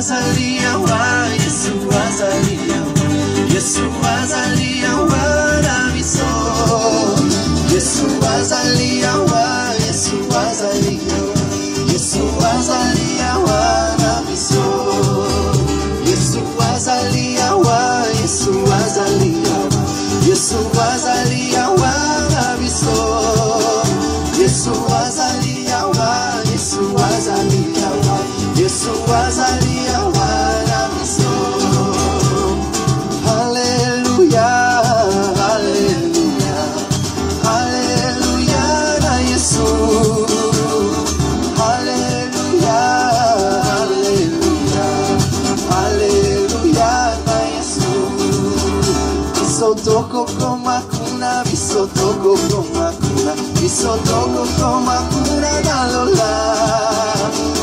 azalia wa, Yesu azalia wa, Yesu azalia wa na miso. Yesu azalia wa, Yesu azalia wa, Yesu azalia wa na miso. Yesu azalia wa, Yesu azalia wa, Yesu azalia wa na miso. Yesu azalia wa, Yesu azalia wa, Yesu azalia wa na miso. Hallelujah, hallelujah, hallelujah na Yesu. Hallelujah, hallelujah, hallelujah na Yesu. Bisotoko koma kuna, bisotoko koma kuna, bisotoko koma kuna na lola.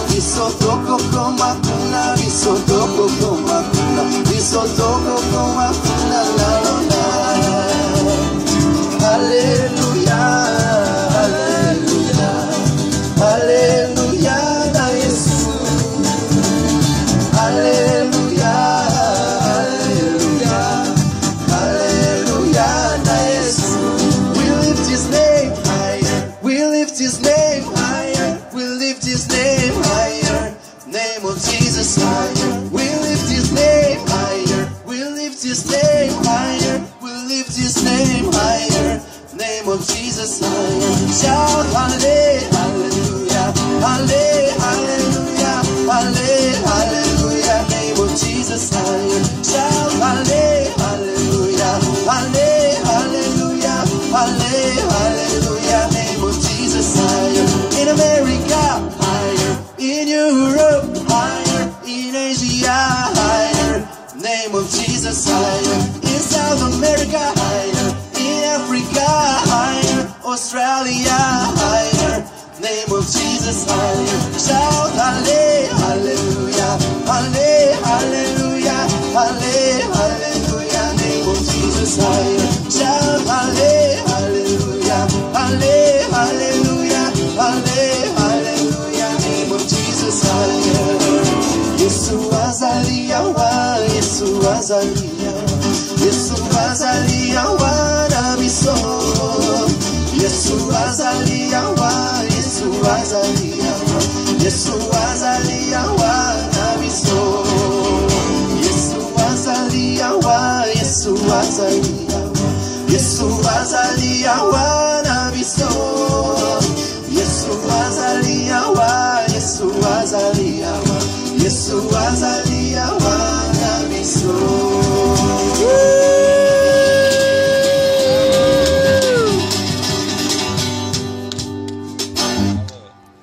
Bisotoko koma kuna, bisotoko koma kuna, bisotoko koma kuna na lola. Hallelujah, hallelujah, hallelujah na Yesu. Hallelujah, hallelujah, hallelujah na Yesu. We lift his name higher, we lift his name higher, we lift his name higher, name of Jesus higher. We lift his name higher, we lift his name higher, we lift his name higher, name of Jesus higher. Shout hallelujah, hallelujah, hallelujah, name of Jesus higher. Shout hallelujah, hallelujah, hallelujah, name of Jesus higher. In America higher, in Europe higher, in Asia higher, name of Jesus higher. In South America higher, in Africa higher, Australia higher, name of Jesus higher. Shout hallelujah, hallelujah, hallelujah, name of Jesus higher. Shout hallelujah, hallelujah, hallelujah, name of Jesus higher. Yesu azalia wa, Yesu azalia, Yesu azalia wa na miso. Yesu azalia wa, Yesu azalia wa, Yesu azalia wa na miso. Yesu azalia wa, Yesu azalia wa, Yesu azalia wa na miso. Yesu azalia wa, Yesu azalia wa, Yesu azalia wa na miso.